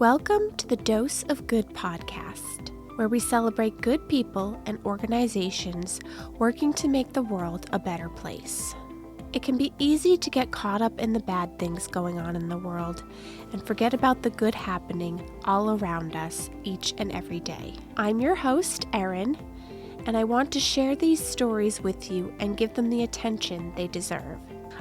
Welcome to the Dose of Good podcast, where we celebrate good people and organizations working to make the world a better place. It can be easy to get caught up in the bad things going on in the world and forget about the good happening all around us each and every day. I'm your host, Erin, and I want to share these stories with you and give them the attention they deserve.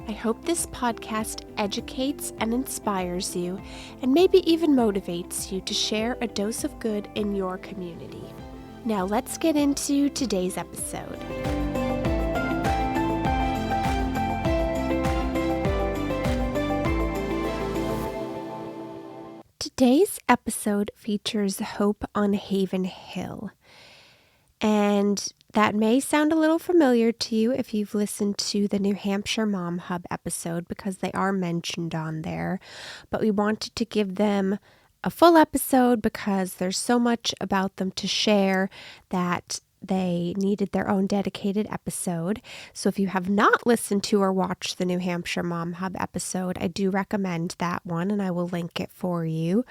I hope this podcast educates and inspires you and maybe even motivates you to share a dose of good in your community. Now let's get into today's episode. Today's episode features Hope on Haven Hill. And that may sound a little familiar to you if you've listened to the New Hampshire Mom Hub episode because they are mentioned on there. But we wanted to give them a full episode because there's so much about them to share that they needed their own dedicated episode. So if you have not listened to or watched the New Hampshire Mom Hub episode, I do recommend that one and I will link it for you.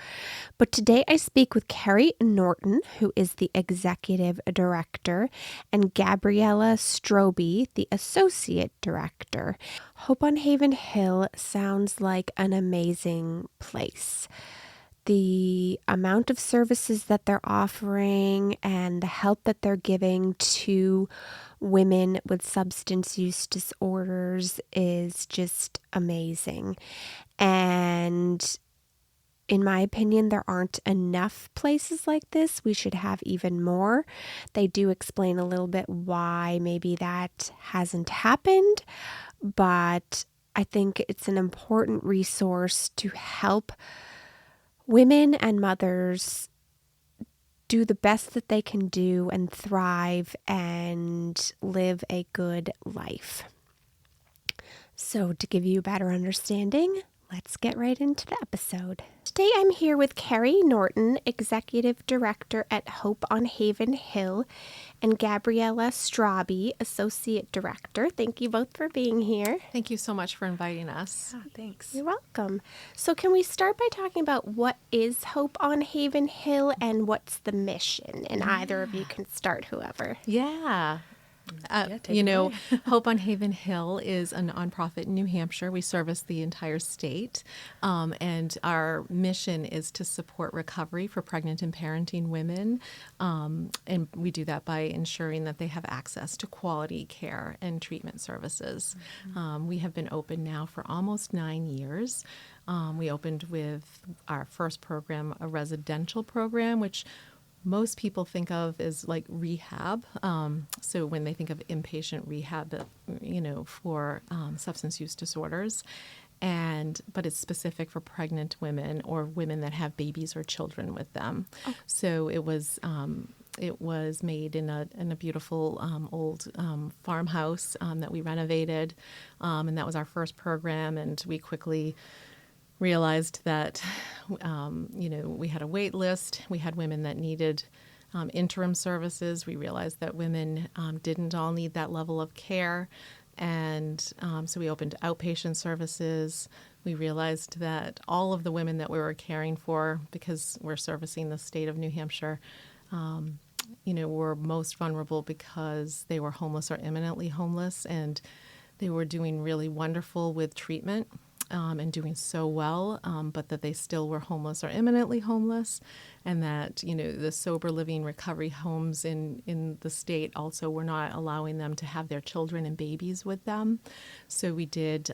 But today I speak with Carrie Norton, who is the executive director, and Gabriella Strobe, the associate director. Hope on Haven Hill sounds like an amazing place. The amount of services that they're offering and the help that they're giving to women with substance use disorders is just amazing. And in my opinion, there aren't enough places like this. We should have even more. They do explain a little bit why maybe that hasn't happened, but I think it's an important resource to help women and mothers do the best that they can do and thrive and live a good life. So to give you a better understanding, let's get right into the episode. Today I'm here with Carrie Norton, Executive Director at Hope on Haven Hill, and Gabriella Strobe, Associate Director. Thank you both for being here. Thank you so much for inviting us. Oh, thanks. You're welcome. So can we start by talking about what is Hope on Haven Hill and what's the mission? And either of you can start, whoever. Yeah. Take it away. Hope on Haven Hill is a nonprofit in New Hampshire. We service the entire state, and our mission is to support recovery for pregnant and parenting women, and we do that by ensuring that they have access to quality care and treatment services. We have been open now for almost 9 years. We opened with our first program, a residential program, which most people think of as like rehab. So when they think of inpatient rehab, for substance use disorders, but it's specific for pregnant women or women that have babies or children with them. Oh. So it was made in a beautiful old farmhouse that we renovated, and that was our first program. And we quickly realized that, we had a wait list. We had women that needed interim services. We realized that women didn't all need that level of care. And so we opened outpatient services. We realized that all of the women that we were caring for, because we're servicing the state of New Hampshire, were most vulnerable because they were homeless or imminently homeless. And they were doing really wonderful with treatment. And doing so well, but that they still were homeless or imminently homeless, and that, the sober living recovery homes in the state also were not allowing them to have their children and babies with them. So we did,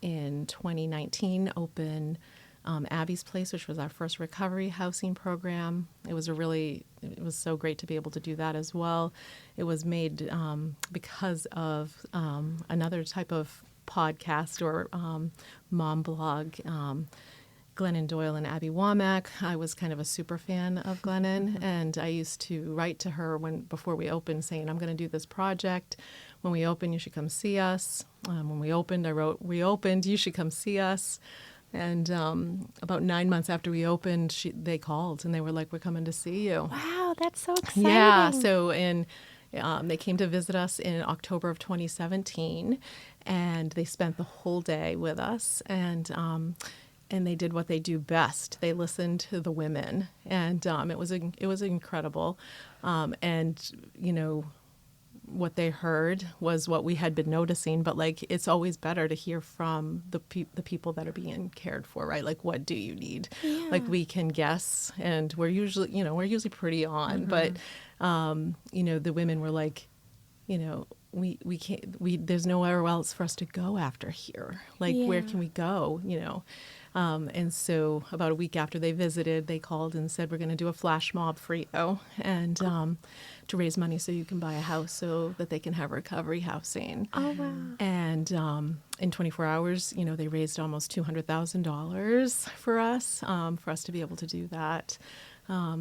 in 2019, open Abby's Place, which was our first recovery housing program. It was so great to be able to do that as well. It was made because of another type of podcast or mom blog, Glennon Doyle and Abby Womack. I was kind of a super fan of Glennon, and I used to write to her before we opened saying, I'm going to do this project. When we open, you should come see us. When we opened, I wrote, we opened, you should come see us. And about 9 months after we opened, they called and they were like, we're coming to see you. Wow, that's so exciting. Yeah, so they came to visit us in October of 2017, and they spent the whole day with us. And they did what they do best. They listened to the women, and it was incredible. And what they heard was what we had been noticing, but like it's always better to hear from the people that are being cared for, right? Like, what do you need? Yeah. Like, we can guess, and we're usually pretty on, but the women were like, we can't, there's nowhere else for us to go after here. Like, where Yeah. can we go? And so about a week after they visited, they called and said, we're going to do a flash mob for you, and to raise money so you can buy a house so that they can have recovery housing. Oh, wow. And in 24 hours, they raised almost $200,000 for us to be able to do that.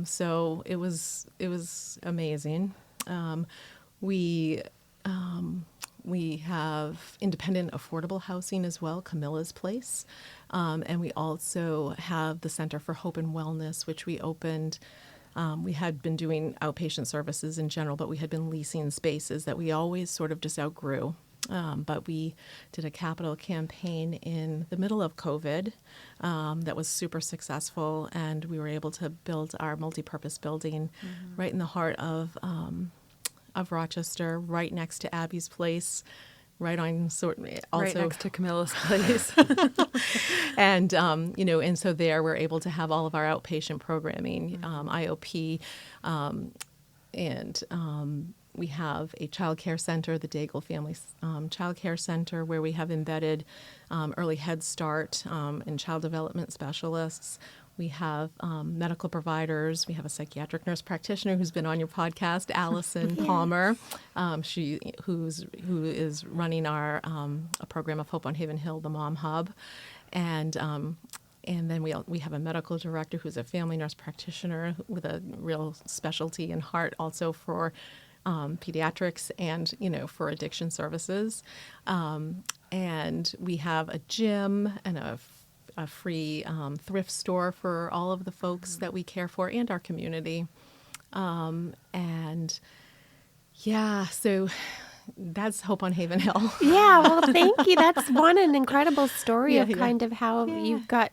So it was amazing. We have independent affordable housing as well, Camilla's Place. And we also have the Center for Hope and Wellness, which we opened. We had been doing outpatient services in general, but we had been leasing spaces that we always sort of just outgrew. But we did a capital campaign in the middle of COVID that was super successful, and we were able to build our multipurpose building right in the heart of Rochester, right next to Abby's Place, right next to Camilla's Place. and and so there we're able to have all of our outpatient programming, IOP, and we have a child care center, the Daigle Family Child Care Center, where we have embedded early Head Start and child development specialists. We have medical providers. We have a psychiatric nurse practitioner who's been on your podcast, Allison Palmer, who is running our a program of Hope on Haven Hill, the Mom Hub, and then we have a medical director who's a family nurse practitioner with a real specialty and heart also for pediatrics and for addiction services, and we have a gym and a free thrift store for all of the folks that we care for and our community. So that's Hope on Haven Hill. Yeah, well, thank you. That's an incredible story of kind of how you got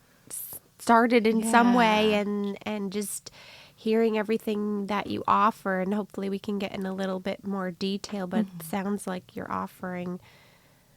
started in some way, and just hearing everything that you offer, and hopefully we can get in a little bit more detail, but it sounds like you're offering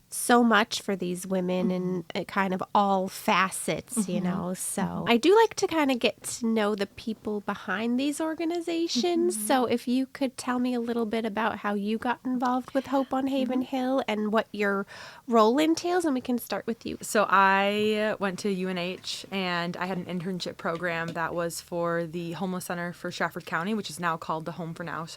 so much for these women and kind of all facets, so I do like to kind of get to know the people behind these organizations. So if you could tell me a little bit about how you got involved with Hope on Haven Hill and what your role entails, and we can start with you. So I went to UNH, and I had an internship program that was for the homeless center for Stratford County, which is now called the Home for Now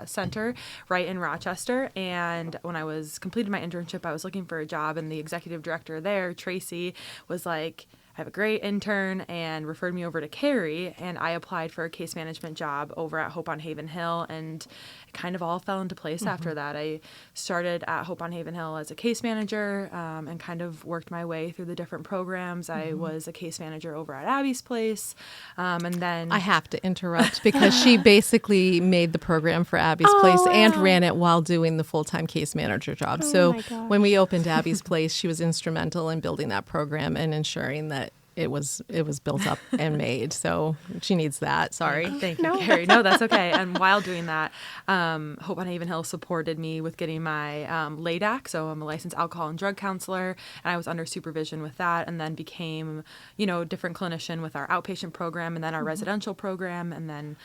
Center, right in Rochester. And when I was completed my internship, I was looking for a job, and the executive director there, Tracy, was like, I have a great intern, and referred me over to Carrie, and I applied for a case management job over at Hope on Haven Hill, and it kind of all fell into place after that. I started at Hope on Haven Hill as a case manager, and kind of worked my way through the different programs. I was a case manager over at Abby's Place, and then... I have to interrupt because she basically made the program for Abby's Place and ran it while doing the full-time case manager job. So when we opened Abby's Place, she was instrumental in building that program and ensuring that it was built up and made. So she needs that. Sorry. Thank you, Carrie. No, that's okay. And while doing that, Hope on Haven Hill supported me with getting my LADAC. So I'm a licensed alcohol and drug counselor, and I was under supervision with that, and then became, different clinician with our outpatient program, and then our residential program, and then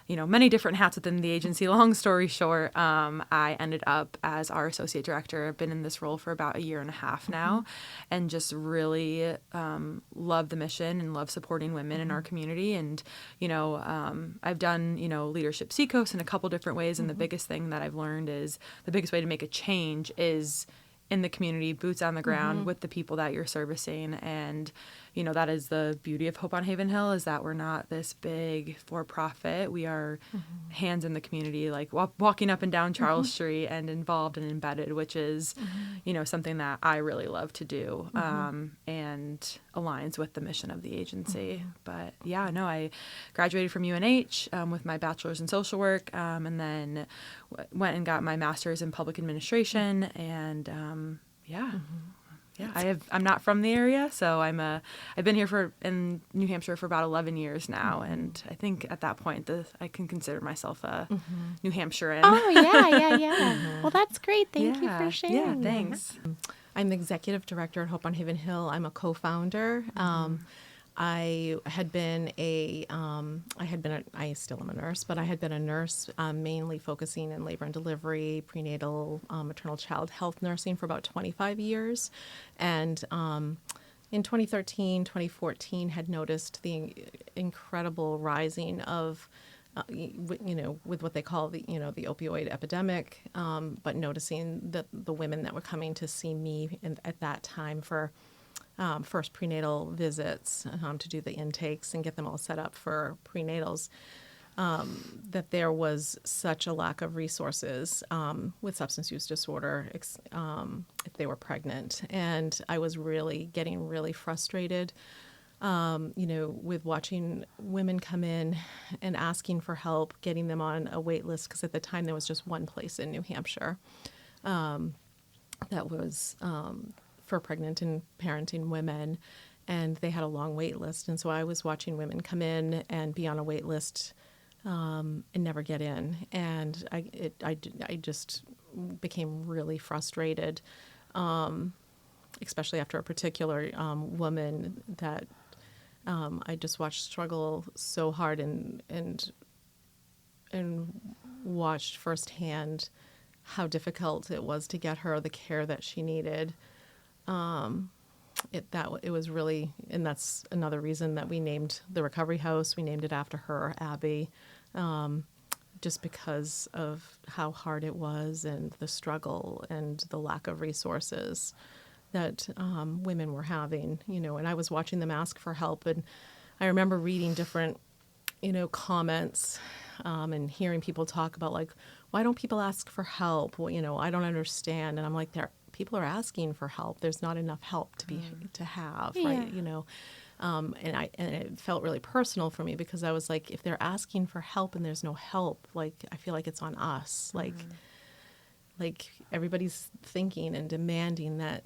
many different hats within the agency. Long story short, I ended up as our associate director. I've been in this role for about a year and a half now, and just really love the mission and love supporting women in our community. And, I've done, leadership seekos in a couple different ways. And the biggest thing that I've learned is the biggest way to make a change is in the community, boots on the ground with the people that you're servicing. And, that is the beauty of Hope on Haven Hill, is that we're not this big for-profit. We are hands in the community, like walking up and down Charles Street and involved and embedded, which is, something that I really love to do, and aligns with the mission of the agency. But I graduated from UNH with my bachelor's in social work, and then went and got my master's in public administration, and I'm not from the area, so I've been here in New Hampshire for about 11 years now, and I think at that point I can consider myself a New Hampshirean. Oh, yeah. Well, that's great. Thank you for sharing. Yeah, thanks. I'm the executive director at Hope on Haven Hill. I'm a co-founder. I still am a nurse, but I had been a nurse mainly focusing in labor and delivery, prenatal, maternal child health nursing for about 25 years. And in 2013, 2014, had noticed the incredible rising of, with what they call the opioid epidemic, but noticing that the women that were coming to see me at that time for first prenatal visits to do the intakes and get them all set up for prenatals, that there was such a lack of resources with substance use disorder if they were pregnant. And I was getting really frustrated, with watching women come in and asking for help, getting them on a wait list, because at the time there was just one place in New Hampshire that was for pregnant and parenting women, and they had a long wait list. And so I was watching women come in and be on a wait list and never get in. And I just became really frustrated, especially after a particular woman that I just watched struggle so hard and watched firsthand how difficult it was to get her the care that she needed. It was really, and that's another reason that we named the recovery house. We named it after her, Abby, just because of how hard it was and the struggle and the lack of resources that women were having, and I was watching them ask for help. And I remember reading different, comments and hearing people talk about, like, why don't people ask for help? Well, I don't understand. And I'm like, people are asking for help. There's not enough help to have, right? And it felt really personal for me, because I was like, if they're asking for help and there's no help, like, I feel like it's on us. Like everybody's thinking and demanding that,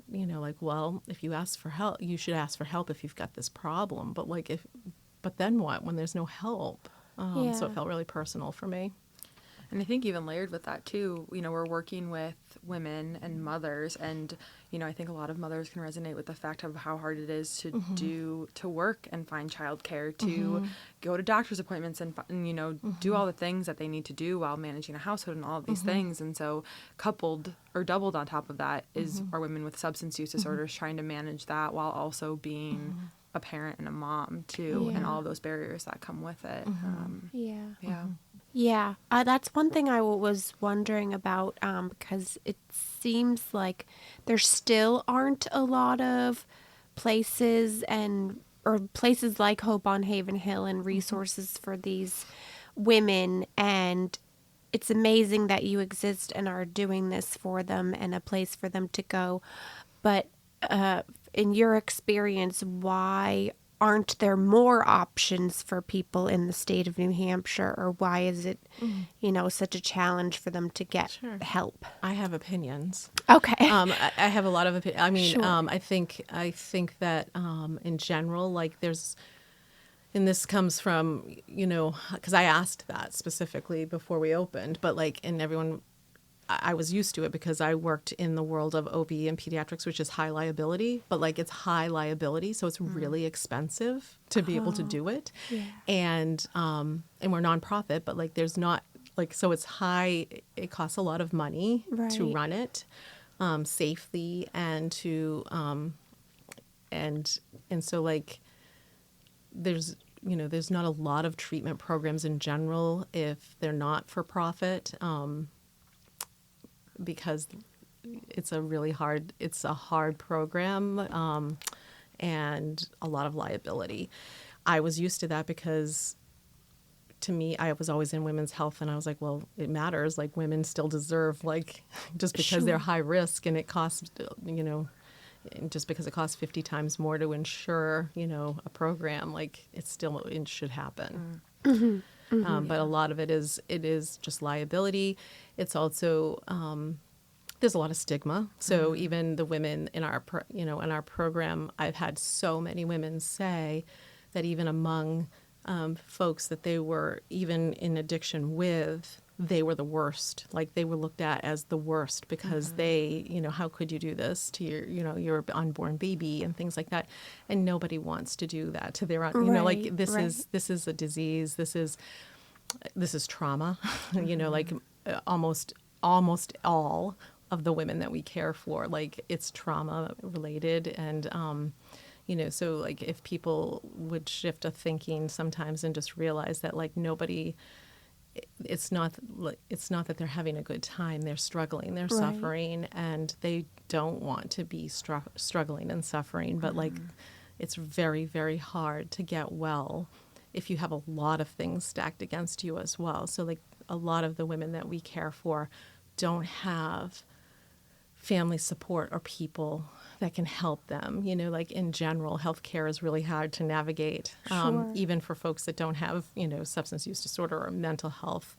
well, if you ask for help, you should ask for help if you've got this problem. But then what when there's no help? So it felt really personal for me. And I think even layered with that too, we're working with women and mothers, and I think a lot of mothers can resonate with the fact of how hard it is to to work and find childcare, to go to doctor's appointments and do all the things that they need to do while managing a household and all of these things. And so coupled or doubled on top of that is our women with substance use disorders trying to manage that while also being a parent and a mom too, and all of those barriers that come with it. Yeah, that's one thing I was wondering about, because it seems like there still aren't a lot of places or places like Hope on Haven Hill and resources for these women. And it's amazing that you exist and are doing this for them and a place for them to go. But in your experience, why aren't there more options for people in the state of New Hampshire, or why is it, such a challenge for them to get help? I have opinions. Okay. I have a lot of opinions. I mean, Sure. I think that in general, like there's, and this comes from, because I asked that specifically before we opened, but and everyone, I was used to it because I worked in the world of OB and pediatrics, which is high liability, but it's high liability. So it's really expensive to be able to do it. Yeah. And we're nonprofit, but there's not so it's high. It costs a lot of money to run it safely and to, and so there's not a lot of treatment programs in general if they're not for profit. Because it's a hard program, and a lot of liability. I was used to that because to me, I was always in women's health, and I was like, well, it matters. Women still deserve, just because they're high risk, and it costs, just because it costs 50 times more to insure, a program, it should happen. But a lot of it is just liability. It's also there's a lot of stigma. So even the women in our, in our program, I've had so many women say that even among folks that they were even in addiction with, they were the worst. Like they were looked at as the worst because they, how could you do this to your, your unborn baby and things like that. And nobody wants to do that to their, like this is a disease. This is trauma, like almost all of the women that we care for, like it's trauma related. And, so like if people would shift a thinking sometimes and just realize that like it's not that they're having a good time, they're struggling, they're suffering, and they don't want to be struggling and suffering. But like, it's very, very hard to get well if you have a lot of things stacked against you as well. So like a lot of the women that we care for don't have family support or people that can help them. Like in general, healthcare is really hard to navigate, even for folks that don't have, substance use disorder or mental health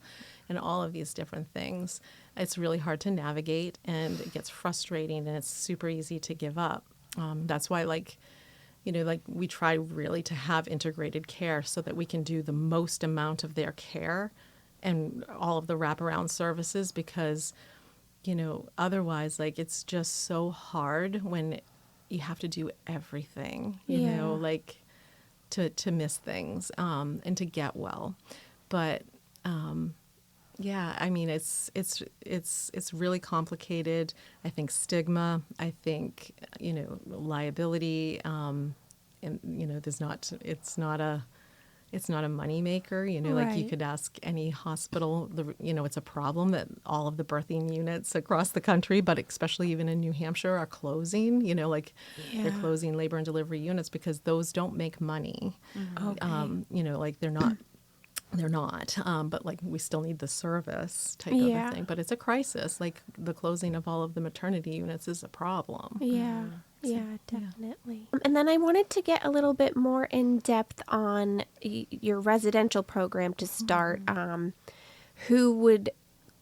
and all of these different things. It's really hard to navigate, and it gets frustrating, and it's super easy to give up. That's why like we try really to have integrated care so that we can do the most amount of their care and all of the wraparound services, because otherwise, like, it's just so hard when you have to do everything, like to miss things, and to get well. But, I mean, it's really complicated. I think stigma, I think, liability, and, it's not a moneymaker, like you could ask any hospital, it's a problem that all of the birthing units across the country, but especially even in New Hampshire, are closing, they're closing labor and delivery units because those don't make money. Like they're not, but like we still need the service type of a thing. But it's a crisis. Like the closing of all of the maternity units is a problem. Yeah. Yeah, definitely. And then I wanted to get a little bit more in depth on your residential program to start. Who would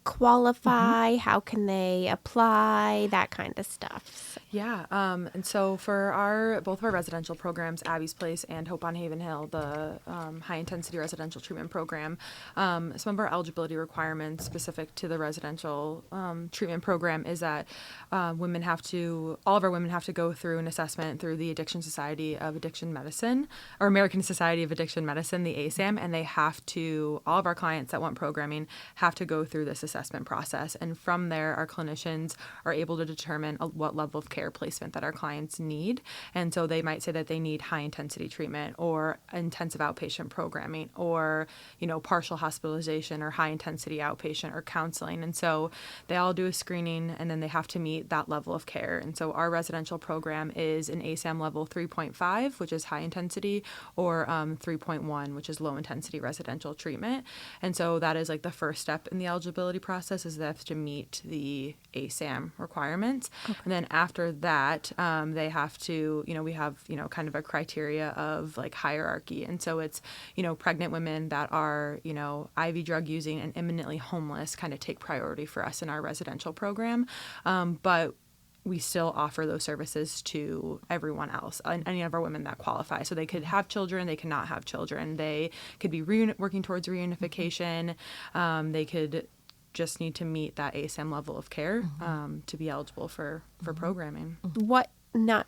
qualify? How can they apply? That kind of stuff. Yeah. And so for both of our residential programs, Abby's Place and Hope on Haven Hill, the high intensity residential treatment program, some of our eligibility requirements specific to the residential treatment program is that all of our women have to go through an assessment through the Addiction Society of Addiction Medicine, or American Society of Addiction Medicine, the ASAM, and all of our clients that want programming have to go through this assessment process. And from there, our clinicians are able to determine what level of care placement that our clients need. And so they might say that they need high intensity treatment or intensive outpatient programming or, partial hospitalization or high intensity outpatient or counseling. And so they all do a screening, and then they have to meet that level of care. And so our residential program is an ASAM level 3.5, which is high intensity, or 3.1, which is low intensity residential treatment. And so that is like the first step in the eligibility process, is they have to meet the ASAM requirements. Okay. And then after that, they have to, we have, kind of a criteria of like hierarchy. And so it's, pregnant women that are, IV drug using and imminently homeless kind of take priority for us in our residential program. But we still offer those services to everyone else, any of our women that qualify. So they could have children, they cannot have children. They could be working towards reunification. They could just need to meet that ASAM level of care to be eligible for programming. What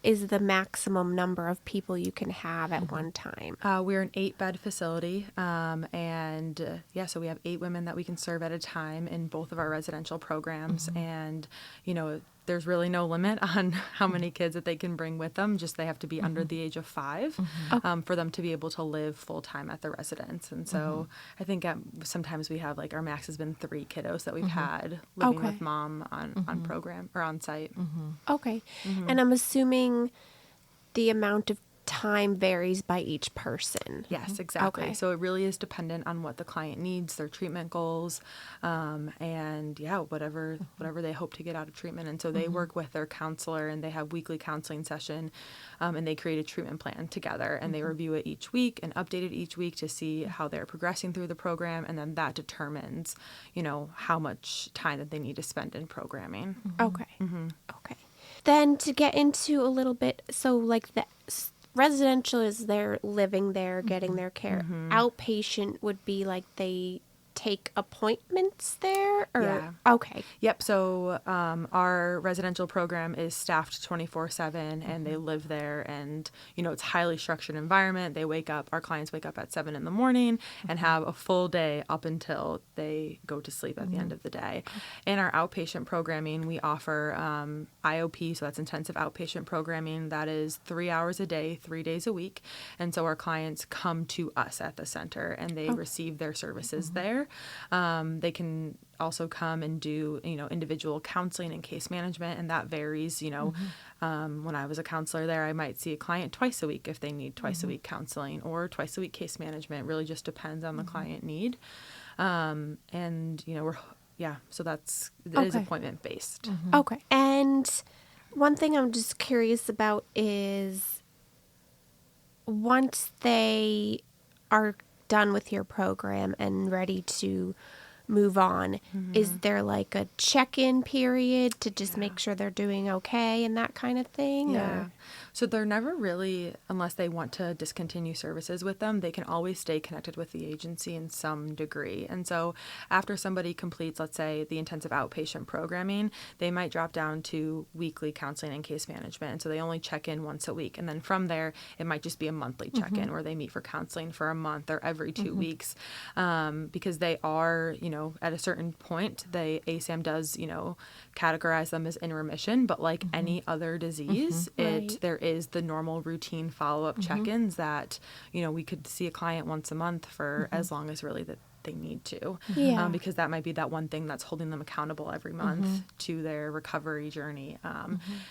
is the maximum number of people you can have at one time? We're an 8-bed facility, so we have 8 women that we can serve at a time in both of our residential programs. And, there's really no limit on how many kids that they can bring with them. Just they have to be under the age of 5 for them to be able to live full time at the residence. And so I think sometimes we have like our max has been 3 kiddos that we've had living with mom on program or on site. Okay. And I'm assuming the amount of time varies by each person. Yes, exactly. Okay. So it really is dependent on what the client needs, their treatment goals, and whatever they hope to get out of treatment. And so they work with their counselor, and they have weekly counseling session, and they create a treatment plan together, and they review it each week and update it each week to see how they're progressing through the program, and then that determines, how much time that they need to spend in programming. Okay. Okay. Then to get into a little bit, so like the residential is they're living there, getting their care. Outpatient would be like they take appointments there, or Yeah. okay. Yep. So our residential program is staffed 24/7, and they live there, and it's highly structured environment. Our clients wake up at 7 in the morning and have a full day up until they go to sleep at the end of the day. In our outpatient programming, we offer IOP, so that's intensive outpatient programming. That is 3 hours a day, 3 days a week, and so our clients come to us at the center, and they receive their services there. They can also come and do, individual counseling and case management, and that varies. When I was a counselor there, I might see a client twice a week if they need twice a week counseling, or twice a week case management. It really just depends on the client need. And, so it is appointment based. Okay. And one thing I'm just curious about is once they are done with your program and ready to move on, is there like a check-in period to just make sure they're doing okay and that kind of thing? Yeah. Or? So they're never really, unless they want to discontinue services with them, they can always stay connected with the agency in some degree. And so after somebody completes, let's say, the intensive outpatient programming, they might drop down to weekly counseling and case management. And so they only check in once a week. And then from there, it might just be a monthly check-in where they meet for counseling for a month or every 2 weeks, because they are, at a certain point, the ASAM does, categorize them as in remission, but like any other disease, Right. there is the normal routine follow-up check-ins that, we could see a client once a month for as long as really that they need to, Yeah. because that might be that one thing that's holding them accountable every month to their recovery journey.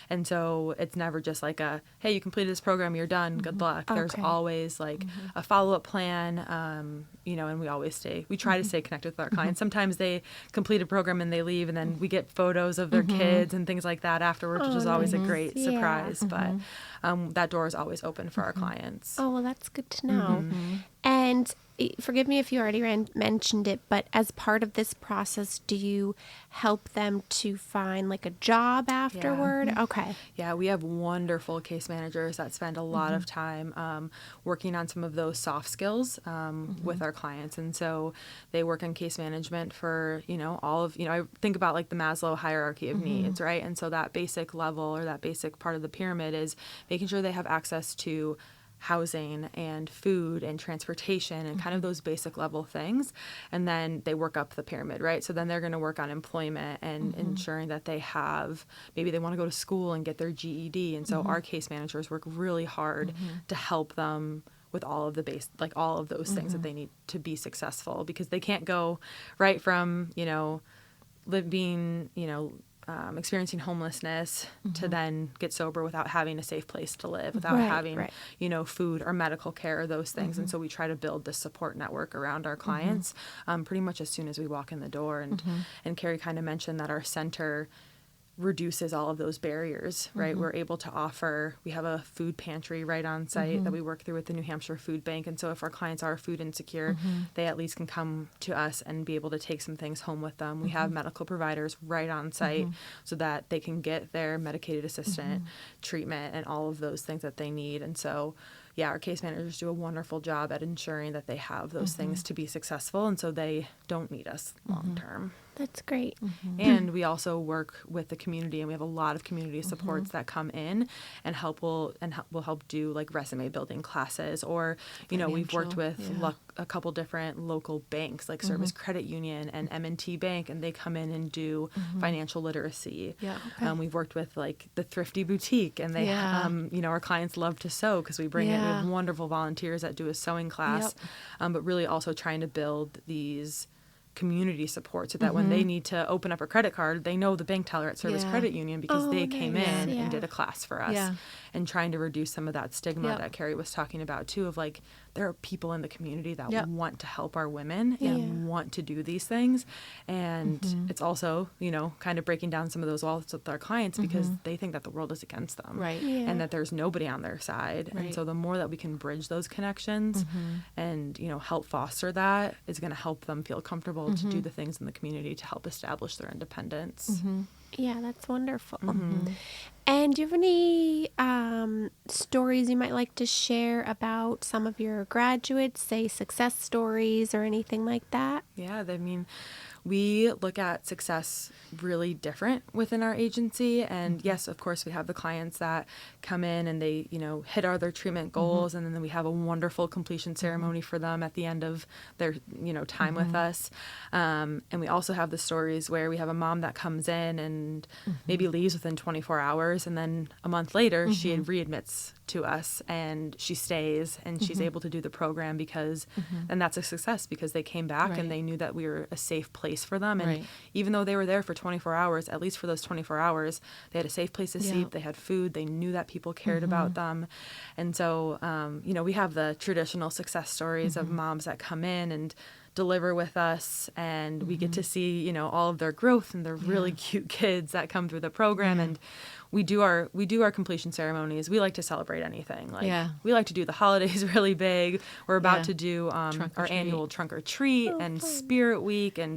And so it's never just like hey, you completed this program, you're done, good luck. There's Okay. always like a follow-up plan, and we try to stay connected with our clients. Sometimes they complete a program and they leave, and then we get photos of their kids and things like that afterwards, which is always a great Yeah. surprise. But that door is always open for our clients. Oh, well, that's good to know. And forgive me if you already mentioned it, but as part of this process, do you help them to find like a job afterward? Okay. Yeah, we have wonderful case managers that spend a lot of time working on some of those soft skills with our clients. And so they work on case management for, I think about like the Maslow hierarchy of needs, right? And so that basic level or that basic part of the pyramid is making sure they have access to housing and food and transportation and kind of those basic level things. And then they work up the pyramid, right? So then they're going to work on employment and ensuring that maybe they want to go to school and get their GED. And so our case managers work really hard to help them with all of all of those things that they need to be successful, because they can't go right from, experiencing homelessness to then get sober without having a safe place to live, without having, food or medical care or those things. And so we try to build this support network around our clients pretty much as soon as we walk in the door. And Carrie kind of mentioned that our center reduces all of those barriers, right? We're able to we have a food pantry right on site that we work through with the New Hampshire Food Bank. And so if our clients are food insecure, they at least can come to us and be able to take some things home with them. We have medical providers right on site so that they can get their medicated assistant treatment and all of those things that they need. And so, yeah, our case managers do a wonderful job at ensuring that they have those things to be successful, and so they don't need us long term. That's great. And we also work with the community, and we have a lot of community supports that come in and will help do like resume building classes, or we've worked with a couple different local banks like Service Credit Union and M&T Bank, and they come in and do financial literacy. Yeah. We've worked with like the Thrifty Boutique, and they our clients love to sew because we bring in, we have wonderful volunteers that do a sewing class, but really also trying to build these community support so that when they need to open up a credit card, they know the bank teller at Service Credit Union because they came nice. in Yeah. and did a class for us. Yeah. And trying to reduce some of that stigma Yep. that Carrie was talking about too, of like, there are people in the community that Yep. want to help our women Yeah. and want to do these things. And it's also, kind of breaking down some of those walls with our clients because they think that the world is against them. Right. Yeah. And that there's nobody on their side. Right. And so the more that we can bridge those connections and, help foster that is going to help them feel comfortable to do the things in the community to help establish their independence. Yeah, that's wonderful. And do you have any stories you might like to share about some of your graduates, say success stories or anything like that? Yeah, I mean, we look at success really different within our agency. And yes, of course, we have the clients that come in and they, hit all their treatment goals. And then we have a wonderful completion ceremony for them at the end of their, time with us. And we also have the stories where we have a mom that comes in and maybe leaves within 24 hours. And then a month later, she readmits to us and she stays and she's able to do the program because, and that's a success because they came back Right. and they knew that we were a safe place for them. And Right. even though they were there for 24 hours, at least for those 24 hours, they had a safe place to Yeah. sleep. They had food. They knew that people cared about them. And so, we have the traditional success stories of moms that come in and deliver with us and we get to see, all of their growth and their really cute kids that come through the program. And we do our completion ceremonies. We like to celebrate anything. We like to do the holidays really big. We're about to do our annual trunk or treat and Spirit Week, and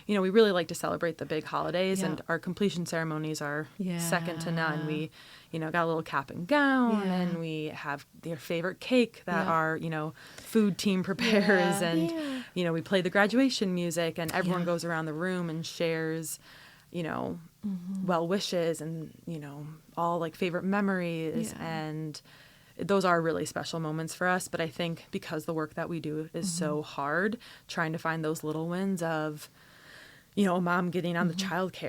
we really like to celebrate the big holidays. And our completion ceremonies are second to none. We got a little cap and gown, and we have their favorite cake that our food team prepares, and we play the graduation music, and everyone goes around the room and shares well wishes and all like favorite memories, and those are really special moments for us. But I think because the work that we do is so hard, trying to find those little wins of a mom getting on the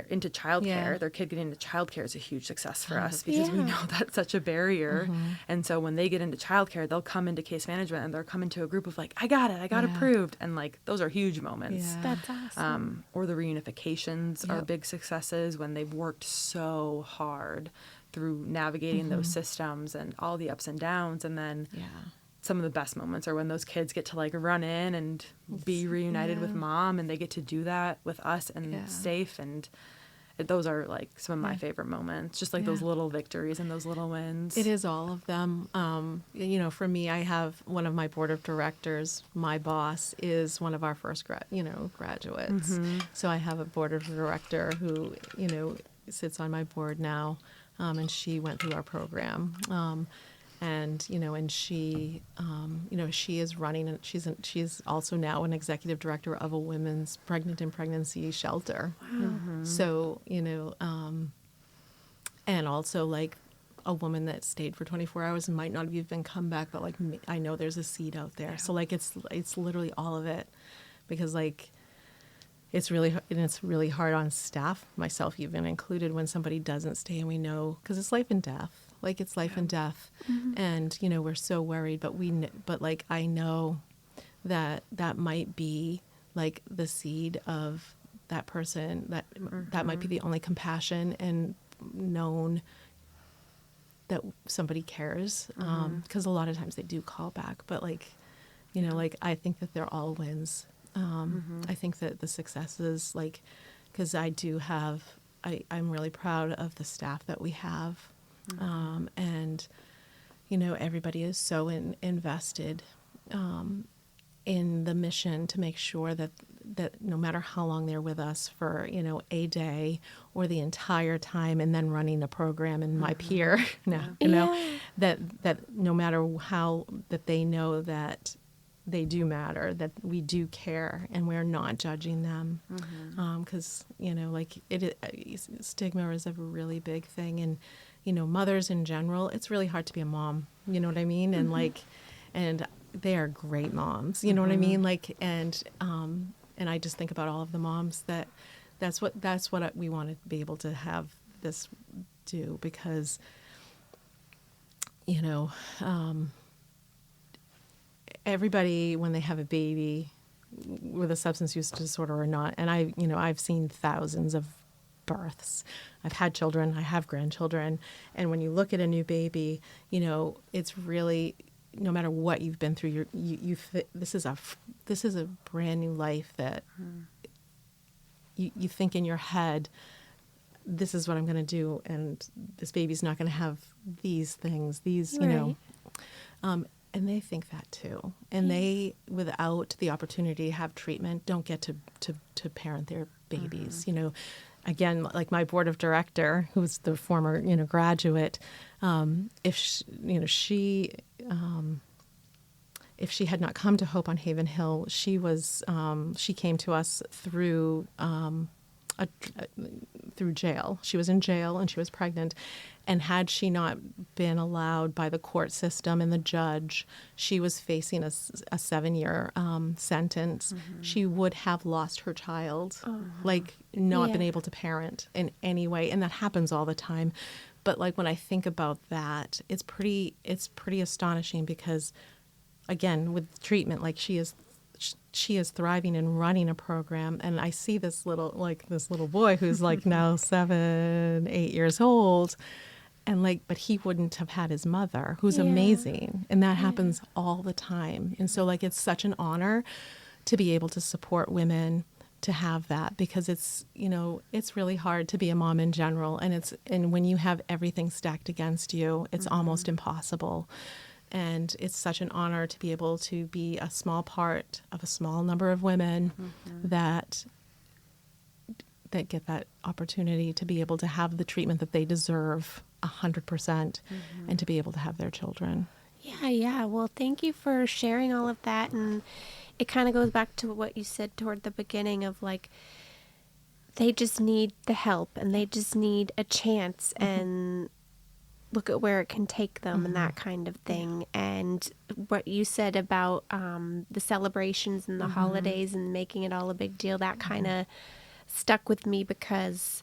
into childcare, their kid getting into childcare is a huge success for us because we know that's such a barrier. And so when they get into childcare, they'll come into case management and they'll come into a group of like, I got it, I got approved. And like, those are huge moments. That's awesome. Or the reunifications are big successes when they've worked so hard through navigating those systems and all the ups and downs. And then some of the best moments are when those kids get to like run in and be reunited with mom, and they get to do that with us and safe. And those are like some of my favorite moments, just like those little victories and those little wins. It is all of them. For me, I have one of my board of directors. My boss is one of our first graduates. So I have a board of director who, sits on my board now, and she went through our program. And she, she is running, and she's also now an executive director of a women's pregnant and pregnancy shelter. Wow. So, and also like a woman that stayed for 24 hours and might not have even come back, but like, I know there's a seed out there. So like, it's literally all of it, because like, it's really hard on staff, myself even included, when somebody doesn't stay, and we know, because it's life and death. Like, it's life and death. And, we're so worried, but like, I know that might be like the seed of that person, that might be the only compassion and known that somebody cares. Because a lot of times they do call back, but like, like, I think that they're all wins. I think that the successes, like, because I do have, I'm really proud of the staff that we have. And, everybody is so invested in the mission to make sure that no matter how long they're with us for, a day or the entire time, and then running a program and my peer now, that no matter how, that they know that they do matter, that we do care, and we're not judging them. Because, like, stigma is a really big thing. And, mothers in general, it's really hard to be a mom, you know what I mean? And like, and they are great moms, you know what I mean? Like, and I just think about all of the moms that's what we want to be able to have this do, because, everybody, when they have a baby, with a substance use disorder or not. And I've seen thousands of births. I've had children, I have grandchildren. And when you look at a new baby, it's really, no matter what you've been through, this is a brand new life that you think in your head, this is what I'm going to do, and this baby's not going to have these things, Right. and they think that too. And they, without the opportunity to have treatment, don't get to parent their babies. Again, like my board of director, who's the former, graduate, if she had not come to Hope on Haven Hill, she came to us through through jail. She was in jail and she was pregnant. And had she not been allowed by the court system and the judge, she was facing a 7-year sentence. She would have lost her child, not been able to parent in any way. And that happens all the time. But when I think about that, it's pretty astonishing because, again, with treatment, she is thriving and running a program. And I see this little boy who's now 7, 8 years old. And but he wouldn't have had his mother, who's amazing. And that happens all the time. And so it's such an honor to be able to support women to have that, because it's really hard to be a mom in general. And when you have everything stacked against you, it's almost impossible. And it's such an honor to be able to be a small part of a small number of women that get that opportunity to be able to have the treatment that they deserve 100% and to be able to have their children. Yeah. Well, thank you for sharing all of that. And it kind of goes back to what you said toward the beginning of they just need the help and they just need a chance and look at where it can take them and that kind of thing. And what you said about the celebrations and the holidays and making it all a big deal, that kind of stuck with me because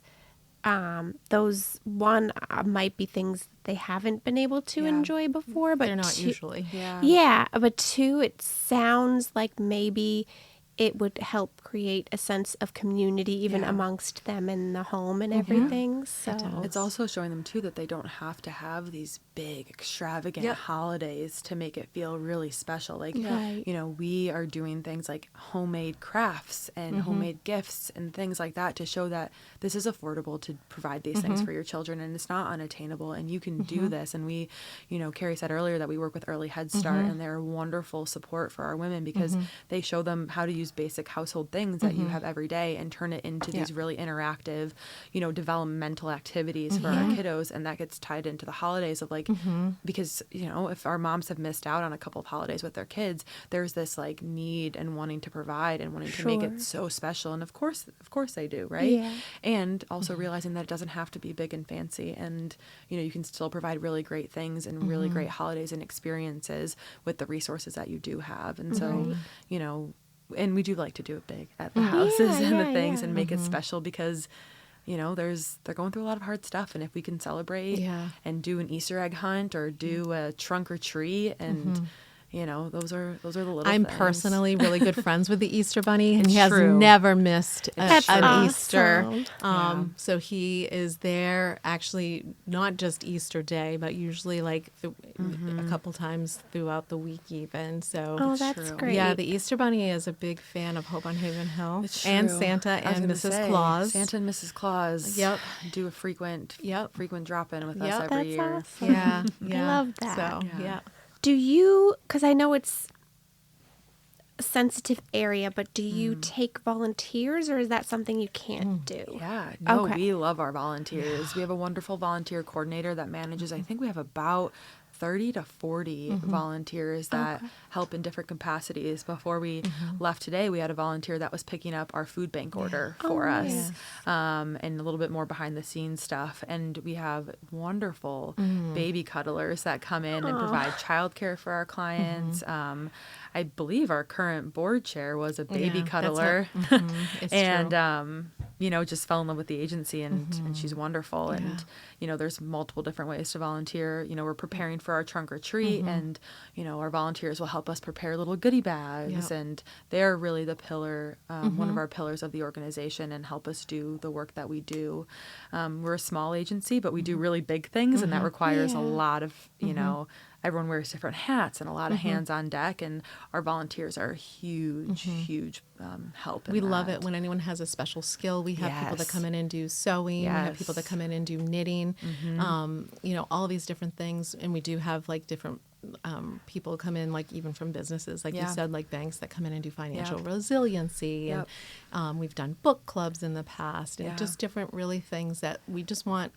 those might be things that they haven't been able to enjoy before, but they're not usually. But two, it sounds like maybe it would help create a sense of community even amongst them in the home and everything. So it's also showing them too that they don't have to have these big extravagant holidays to make it feel really special. We are doing things like homemade crafts and homemade gifts and things like that to show that this is affordable to provide these things for your children, and it's not unattainable, and you can do this. And we, Carrie said earlier that we work with Early Head Start, and they're wonderful support for our women because they show them how to use basic household things that you have every day and turn it into these really interactive, developmental activities for our kiddos. And that gets tied into the holidays of because, if our moms have missed out on a couple of holidays with their kids, there's this need and wanting to provide and wanting to make it so special. And of course they do. Right. Yeah. And also realizing that it doesn't have to be big and fancy, and, you can still provide really great things and really great holidays and experiences with the resources that you do have. And so, and we do like to do it big at the houses and the things and make it special because, they're going through a lot of hard stuff. And if we can celebrate and do an Easter egg hunt or do a trunk or treat and, those are the little I'm things. personally really good friends with the Easter Bunny, and It's he has true. never missed That's an awesome. Easter. So he is there actually not just Easter Day, but usually a couple times throughout the week even. So that's true. great. yeah, the Easter Bunny is a big fan of Hope on Haven Hill and true. Santa I was and gonna Mrs. say, Claus. Santa and Mrs. Claus do a frequent drop-in with us every That's year. awesome. Yeah, I love that. So, Yeah. Do you, because I know it's a sensitive area, but do you take volunteers or is that something you can't do? Yeah, no, Okay. we love our volunteers. We have a wonderful volunteer coordinator that manages, I think we have about 30 to 40 volunteers that help in different capacities. Before we left today, we had a volunteer that was picking up our food bank order for us, and a little bit more behind the scenes stuff. And we have wonderful baby cuddlers that come in and provide childcare for our clients. I believe our current board chair was a baby cuddler. It's And true. just fell in love with the agency, and she's wonderful. Yeah. And, there's multiple different ways to volunteer. We're preparing for our trunk or treat, and, our volunteers will help us prepare little goodie bags. Yep. And they're really the pillar, one of our pillars of the organization, and help us do the work that we do. We're a small agency, but we do really big things, and that requires a lot of, everyone wears different hats and a lot of hands on deck, and our volunteers are huge help in We love that. it when anyone has a special skill. We have people that Yes. come in and do sewing. We have people that Yes. come in and do knitting, all these different things. And we do have like different people come in, like even from businesses, like you said, like banks that come in and do financial resiliency. And we've done book clubs in the past, and just different really things that we just want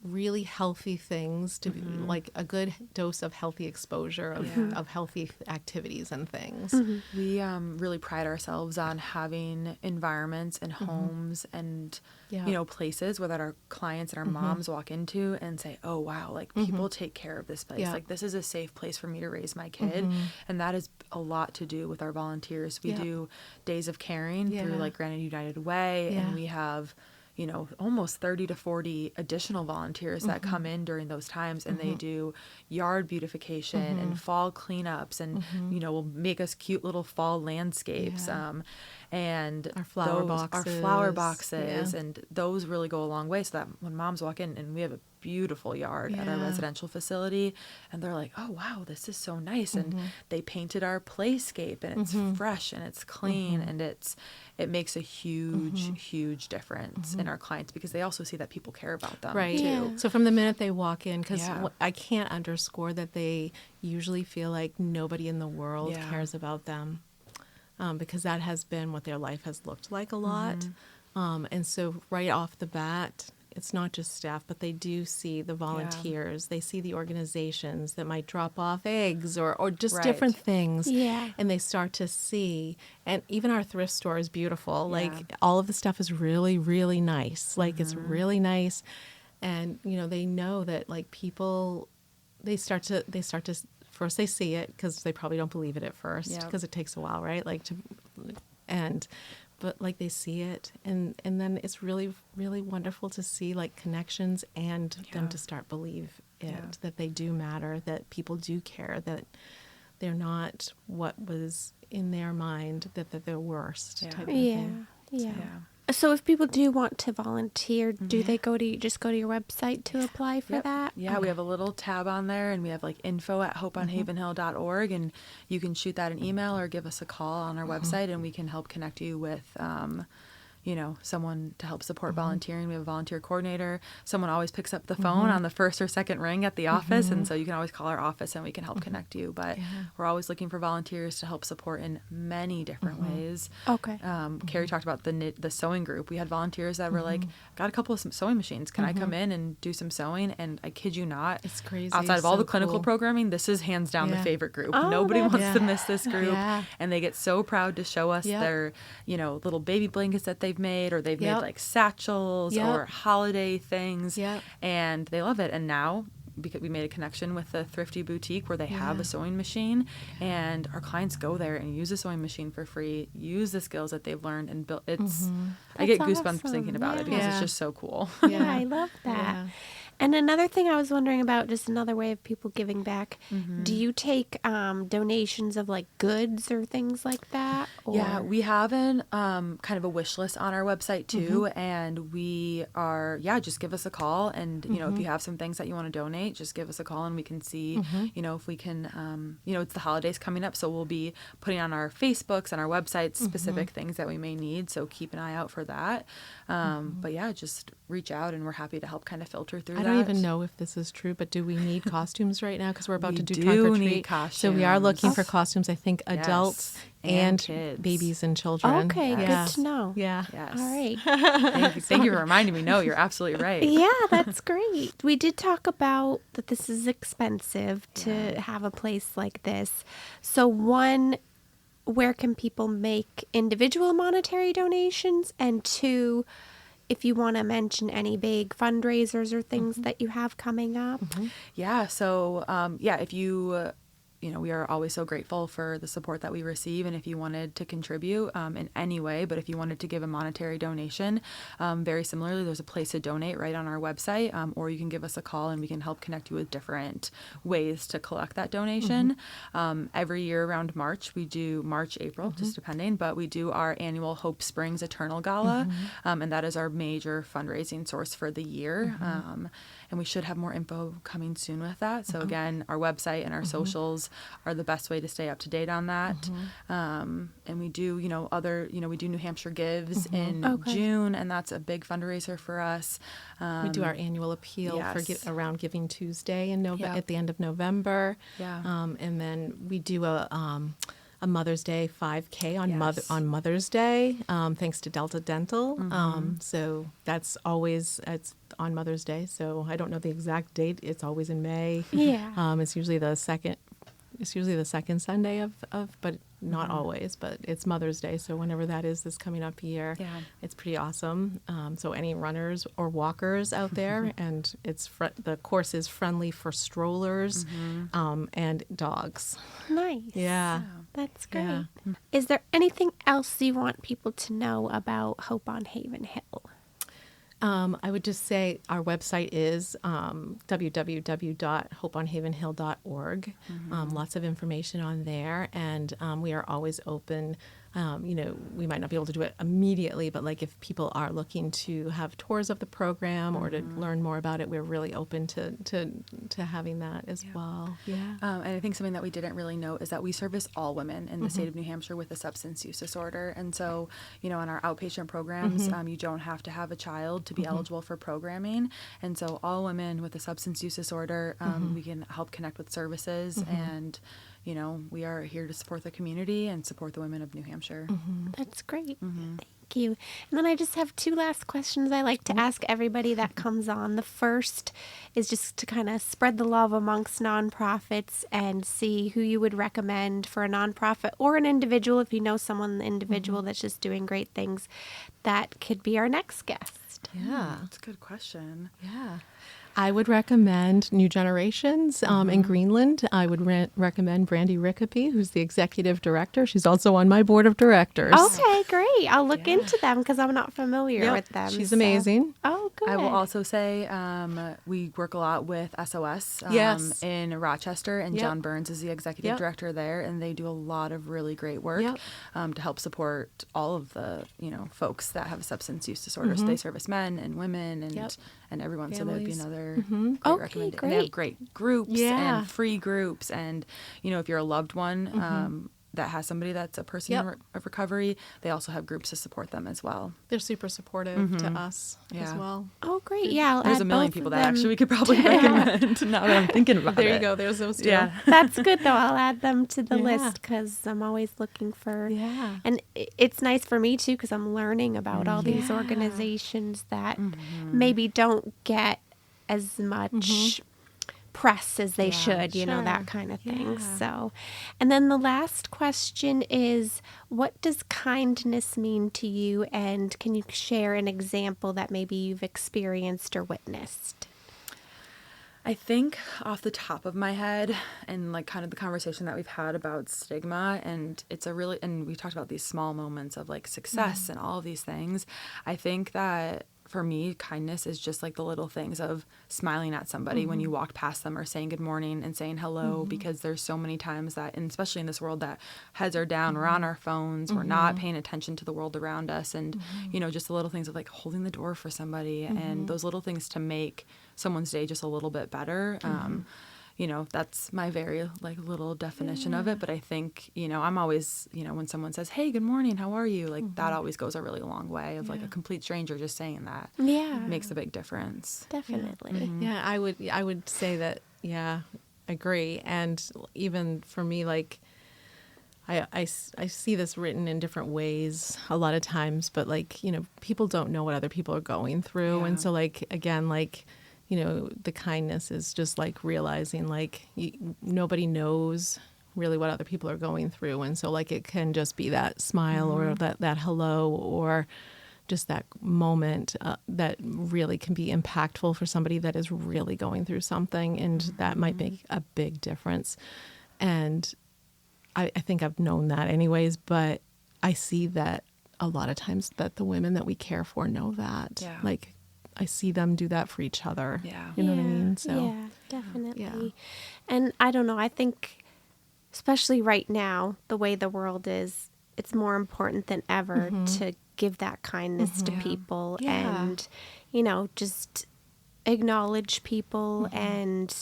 really healthy things to be like a good dose of healthy exposure of healthy activities and things. We really pride ourselves on having environments and homes and places where that our clients and our moms walk into and say, oh wow, like people take care of this place. Like this is a safe place for me to raise my kid. And that is a lot to do with our volunteers. We do days of caring through like Granite United Way, and we have almost 30 to 40 additional volunteers that come in during those times, and they do yard beautification and fall cleanups, and will make us cute little fall landscapes. And Our flower boxes. And those really go a long way, so that when moms walk in, and we have a beautiful yard at our residential facility, and they're like, oh wow, this is so nice. And they painted our playscape, and it's fresh and it's clean, and it makes a huge difference in our clients, because they also see that people care about them Right. too. Yeah. So from the minute they walk in, because I can't underscore that they usually feel like nobody in the world cares about them, because that has been what their life has looked like a lot. And so right off the bat, it's not just staff, but they do see the volunteers. They see the organizations that might drop off eggs or just different things. Yeah. And they start to see, and even our thrift store is beautiful. Like all of the stuff is really, really nice. Like it's really nice. And, they know that like people, they start to first they see it, because they probably don't believe it at first, because it takes a while, right? But like they see it, and then it's really, really wonderful to see like connections, and them to start believe it, that they do matter, that people do care, that they're not what was in their mind, that they're the worst type of thing. Yeah. So if people do want to volunteer, do they go to your website to apply for that? Yeah, we have a little tab on there, and we have like info@hopeonhavenhill.org, and you can shoot that an email or give us a call on our website, and we can help connect you with someone to help support volunteering. We have a volunteer coordinator. Someone always picks up the phone on the first or second ring at the office, and so you can always call our office and we can help connect you. But we're always looking for volunteers to help support in many different ways. Okay. Carrie talked about the sewing group. We had volunteers that were like, got a couple of some sewing machines. Can I come in and do some sewing? And I kid you not, It's crazy. outside of all So the clinical cool. programming, this is hands down the Yeah. favorite group. Oh, Nobody that's- wants to miss this group. Yeah. And they get so proud to show us Yep. their, little baby blankets that they've made, or they've made Yep. like satchels Yep. or holiday things. Yep. And they love it. And now, because we made a connection with the Thrifty Boutique where they have a sewing machine, and our clients go there and use the sewing machine for free, use the skills that they've learned and built. It's I get That's goosebumps awesome. thinking about it, because Yeah. it's just so cool. Yeah, I love that. Yeah. And another thing I was wondering about, just another way of people giving back, do you take donations of like goods or things like that? Or? Yeah, we have kind of a wish list on our website too, and we are just give us a call, and if you have some things that you want to donate, just give us a call, and we can see if we can it's the holidays coming up, so we'll be putting on our Facebooks and our websites specific things that we may need, so keep an eye out for that. But just reach out, and we're happy to help kind of filter through that. I don't even know if this is true, but do we need costumes right now? Because we're about We to do do trunk or need treat. So we are looking for costumes. costumes, I think, adults and and kids. babies and children. Okay, Yeah. good to know. Yeah. Yes. All right. Thank you for reminding me. No, you're absolutely right. Yeah, that's great. We did talk about that this is expensive to have a place like this. So one, where can people make individual monetary donations? And two, if you want to mention any big fundraisers or things that you have coming up. Yeah. So, if you we are always so grateful for the support that we receive. And if you wanted to contribute in any way, but if you wanted to give a monetary donation, very similarly, there's a place to donate right on our website, or you can give us a call and we can help connect you with different ways to collect that donation. Every year around March, we do March, April, just depending, but we do our annual Hope Springs Eternal Gala, and that is our major fundraising source for the year. And we should have more info coming soon with that. So again, our website and our socials are the best way to stay up to date on that. And we do, we do New Hampshire Gives in June, and that's a big fundraiser for us. We do our annual appeal for around Giving Tuesday in at the end of November. And then we do a Mother's Day 5K on Mother's Day, thanks to Delta Dental. So it's on Mother's Day. So I don't know the exact date. It's always in May. Yeah. It's usually the second. It's usually the second Sunday of but not always. But it's Mother's Day, so whenever that is this coming up year, it's pretty awesome. So any runners or walkers out there, and the course is friendly for strollers and dogs. Nice. Yeah. That's great. Yeah. Is there anything else you want people to know about Hope on Haven Hill? I would just say our website is www.hopeonhavenhill.org. Lots of information on there, and we are always open. We might not be able to do it immediately, but like if people are looking to have tours of the program or to learn more about it, we're really open to having that as well. Yeah. And I think something that we didn't really note is that we service all women in the state of New Hampshire with a substance use disorder. And so, in our outpatient programs, you don't have to have a child to be eligible for programming. And so all women with a substance use disorder, we can help connect with services and we are here to support the community and support the women of New Hampshire. That's great. Thank you. And then I just have two last questions I like to ask everybody that comes on. The first is just to kind of spread the love amongst nonprofits and see who you would recommend for a nonprofit or an individual, if you know someone individual that's just doing great things, that could be our next guest. Yeah. That's a good question. Yeah. I would recommend New Generations in Greenland. I would recommend Brandy Rickaby, who's the executive director. She's also on my board of directors. Okay, great. I'll look into them because I'm not familiar with them. She's amazing. Oh, good. I will also say we work a lot with SOS in Rochester, and John Burns is the executive director there, and they do a lot of really great work to help support all of the folks that have substance use disorders. So they service men and women and everyone. Families. So that would be another Okay, great. And they have great groups and free groups, and if you're a loved one that has somebody that's a person of recovery, they also have groups to support them as well. They're super supportive to us as well. Oh, great. Yeah, I'll There's add a million both people of that them. actually we could probably recommend now that I'm thinking about it. There you go. There's those two. Yeah. That's good, though. I'll add them to the list because I'm always looking for... Yeah. And it's nice for me, too, because I'm learning about all these organizations that maybe don't get as much press as they should, that kind of thing. Yeah. So, and then the last question is, what does kindness mean to you? And can you share an example that maybe you've experienced or witnessed? I think off the top of my head, and like kind of the conversation that we've had about stigma, and and we talked about these small moments of like success and all of these things. I think that for me, kindness is just like the little things of smiling at somebody when you walk past them, or saying good morning and saying hello, because there's so many times that, and especially in this world, that heads are down, we're on our phones, we're not paying attention to the world around us. And, just the little things of like holding the door for somebody and those little things to make someone's day just a little bit better. That's my very like little definition of it. But I think, I'm always, when someone says, hey, good morning, how are you? Like that always goes a really long way of like a complete stranger just saying that. Yeah. Makes a big difference. Definitely. Yeah, I would say that, I agree. And even for me, like, I see this written in different ways a lot of times, but like, people don't know what other people are going through. And so like, again, like, the kindness is just like realizing like nobody knows really what other people are going through. And so like it can just be that smile or that hello, or just that moment that really can be impactful for somebody that is really going through something. And that might make a big difference. And I think I've known that anyways, but I see that a lot of times that the women that we care for know that. Yeah. Like, I see them do that for each other. Yeah. You know what I mean? So, yeah, definitely. Yeah. And I don't know, I think especially right now, the way the world is, it's more important than ever to give that kindness to people Yeah. and, just acknowledge people. And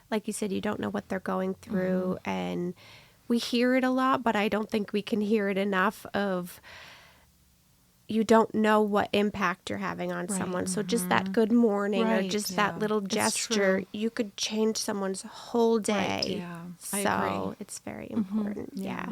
like you said, you don't know what they're going through. And we hear it a lot, but I don't think we can hear it enough of you don't know what impact you're having on someone. So just that good morning or Right. just Yeah. that little It's gesture, true. you could change someone's whole day. Yeah. I So agree. it's very important. Yeah.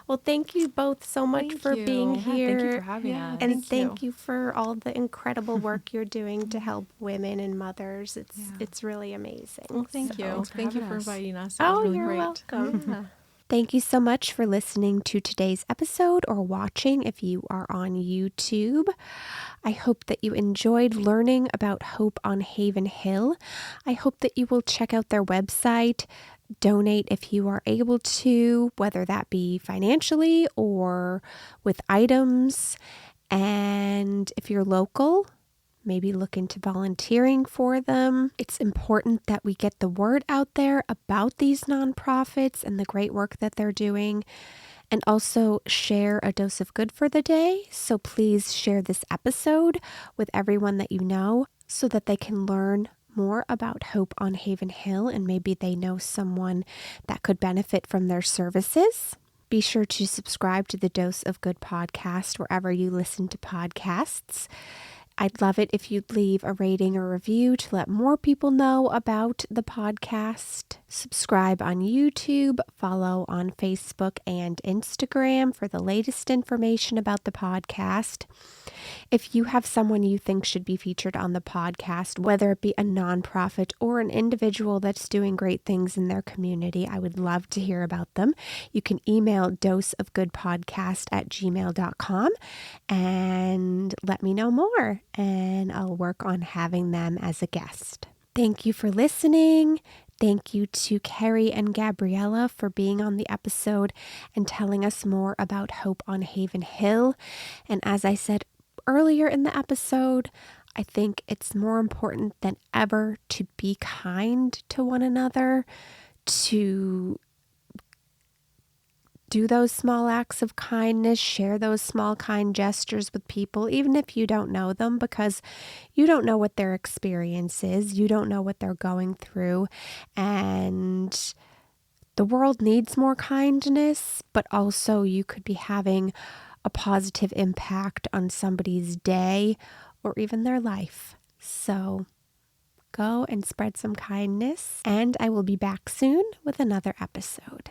Well, thank you both so much Thank for you. being Yeah, here. Thank you for having Yeah. us. And Thank you. thank you for all the incredible work you're doing to help women and mothers. Yeah. it's really amazing. Well, thank So- you. Thanks for Thank you having for us. inviting us. It Oh, was really you're great. welcome. Yeah. Thank you so much for listening to today's episode or watching if you are on YouTube. I hope that you enjoyed learning about Hope on Haven Hill. I hope that you will check out their website, donate if you are able to, whether that be financially or with items. And if you're local, maybe look into volunteering for them. It's important that we get the word out there about these nonprofits and the great work that they're doing, and also share a dose of good for the day. So please share this episode with everyone that you know so that they can learn more about Hope on Haven Hill and maybe they know someone that could benefit from their services. Be sure to subscribe to the Dose of Good podcast wherever you listen to podcasts. I'd love it if you'd leave a rating or review to let more people know about the podcast. Subscribe on YouTube, follow on Facebook and Instagram for the latest information about the podcast. If you have someone you think should be featured on the podcast, whether it be a nonprofit or an individual that's doing great things in their community, I would love to hear about them. You can email doseofgoodpodcast@gmail.com and let me know more, and I'll work on having them as a guest. Thank you for listening. Thank you to Carrie and Gabriella for being on the episode and telling us more about Hope on Haven Hill. And as I said earlier in the episode, I think it's more important than ever to be kind to one another, to do those small acts of kindness, share those small kind gestures with people, even if you don't know them, because you don't know what their experience is. You don't know what they're going through. And the world needs more kindness, but also you could be having a positive impact on somebody's day or even their life. So go and spread some kindness, and I will be back soon with another episode.